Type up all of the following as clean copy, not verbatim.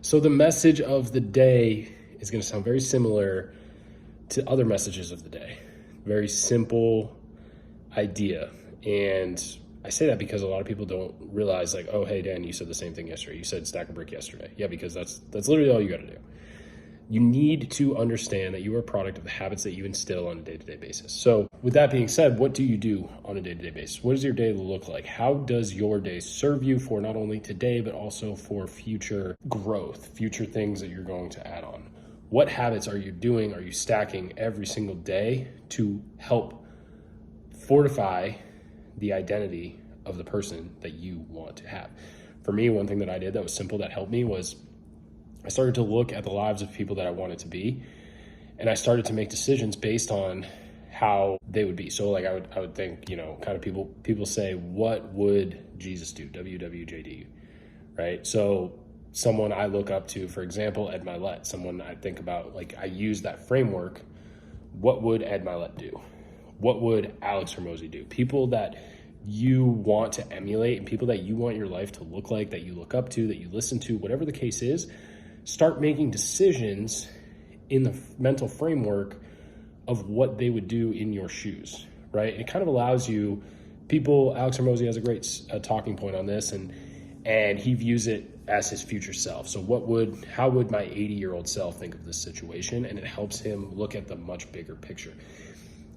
So the message of the day is going to sound very similar to other messages of the day. Very simple idea. And I say that because a lot of people don't realize, like, oh, hey, Dan, you said the same thing yesterday. You said stack a brick yesterday. Yeah, because that's literally all you got to do. You need to understand that you are a product of the habits that you instill on a day-to-day basis. So with that being said, what do you do on a day-to-day basis? What does your day look like? How does your day serve you for not only today, but also for future growth, future things that you're going to add on? What habits are you doing? Are you stacking every single day to help fortify the identity of the person that you want to have? For me, one thing that I did that was simple that helped me was I started to look at the lives of people that I wanted to be, and I started to make decisions based on how they would be. So like I would think, kind of people say, what would Jesus do? WWJD, right? So someone I look up to, for example, Ed Mylett, someone I think about, like I use that framework. What would Ed Mylett do? What would Alex Hormozi do? People that you want to emulate and people that you want your life to look like, that you look up to, that you listen to, whatever the case is. Start making decisions in the mental framework of what they would do in your shoes, right? It kind of allows you, Alex Hormozi has a great talking point on this, and he views it as his future self. So how would my 80-year-old self think of this situation? And it helps him look at the much bigger picture.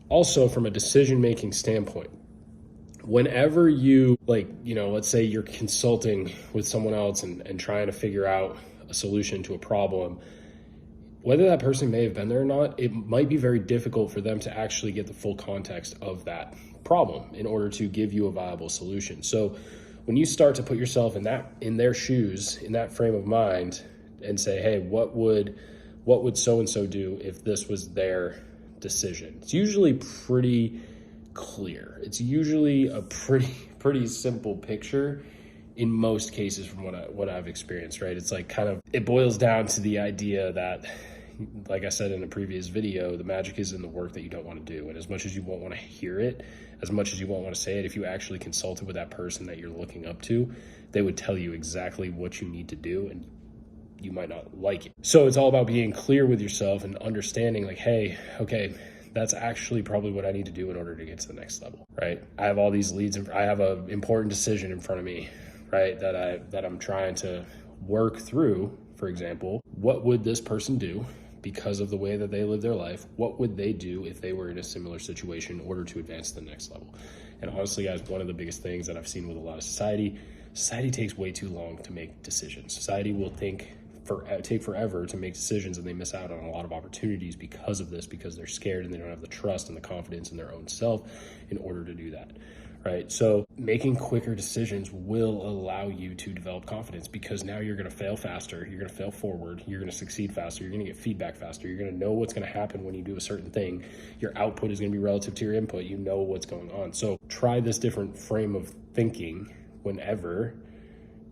Also, from a decision-making standpoint, whenever you, let's say you're consulting with someone else and trying to figure out a solution to a problem, whether that person may have been there or not, it might be very difficult for them to actually get the full context of that problem in order to give you a viable solution. So when you start to put yourself in their shoes, in that frame of mind, and say, hey, what would so-and-so do if this was their decision? It's usually pretty clear. It's usually a pretty simple picture in most cases from what I've experienced, right? It's like it boils down to the idea that, like I said in a previous video, the magic is in the work that you don't want to do. And as much as you won't want to hear it, as much as you won't want to say it, if you actually consulted with that person that you're looking up to, they would tell you exactly what you need to do, and you might not like it. So it's all about being clear with yourself and understanding, like, hey, okay, that's actually probably what I need to do in order to get to the next level, right? I have all these leads, and I have an important decision in front of me, right, that I'm trying to work through. For example, what would this person do because of the way that they live their life? What would they do if they were in a similar situation in order to advance to the next level? And honestly, guys, one of the biggest things that I've seen with a lot of society takes way too long to make decisions. Society will take forever to make decisions, and they miss out on a lot of opportunities because of this, because they're scared and they don't have the trust and the confidence in their own self in order to do that. Right? So making quicker decisions will allow you to develop confidence, because now you're going to fail faster. You're going to fail forward. You're going to succeed faster. You're going to get feedback faster. You're going to know what's going to happen when you do a certain thing. Your output is going to be relative to your input. You know what's going on. So try this different frame of thinking whenever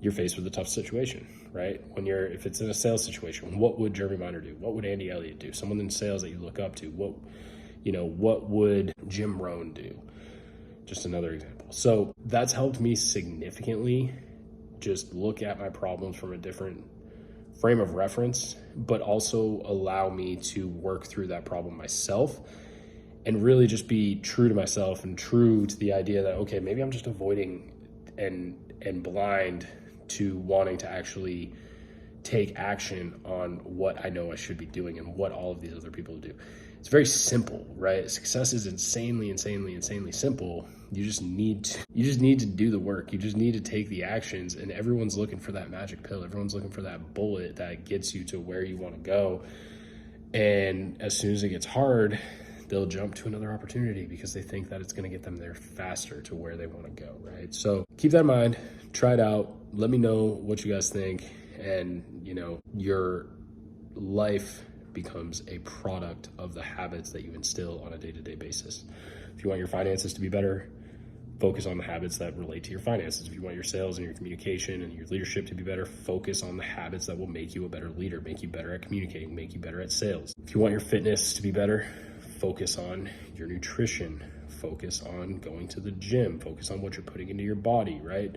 you're faced with a tough situation, right? If it's in a sales situation, what would Jeremy Miner do? What would Andy Elliott do? Someone in sales that you look up to. What would Jim Rohn do? Just another example. So that's helped me significantly just look at my problems from a different frame of reference, but also allow me to work through that problem myself and really just be true to myself and true to the idea that, okay, maybe I'm just avoiding and blind to wanting to actually take action on what I know I should be doing and what all of these other people do. It's very simple, right? Success is insanely simple. You just need to do the work. You just need to take the actions, and everyone's looking for that magic pill. Everyone's looking for that bullet that gets you to where you want to go. And as soon as it gets hard, they'll jump to another opportunity because they think that it's going to get them there faster to where they want to go, right? So keep that in mind, try it out. Let me know what you guys think. And, your life becomes a product of the habits that you instill on a day-to-day basis. If you want your finances to be better, focus on the habits that relate to your finances. If you want your sales and your communication and your leadership to be better, focus on the habits that will make you a better leader, make you better at communicating, make you better at sales. If you want your fitness to be better, focus on your nutrition, focus on going to the gym, focus on what you're putting into your body, right?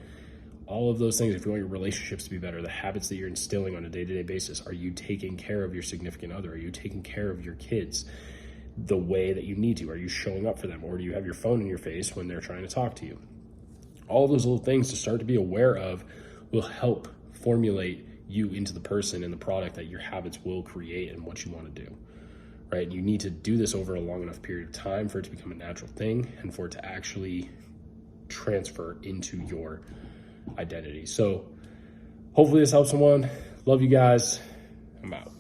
All of those things, if you want your relationships to be better, the habits that you're instilling on a day-to-day basis, are you taking care of your significant other? Are you taking care of your kids the way that you need to? Are you showing up for them? Or do you have your phone in your face when they're trying to talk to you? All of those little things to start to be aware of will help formulate you into the person and the product that your habits will create and what you want to do, right? You need to do this over a long enough period of time for it to become a natural thing and for it to actually transfer into your identity. So hopefully this helps someone. Love you guys. I'm out.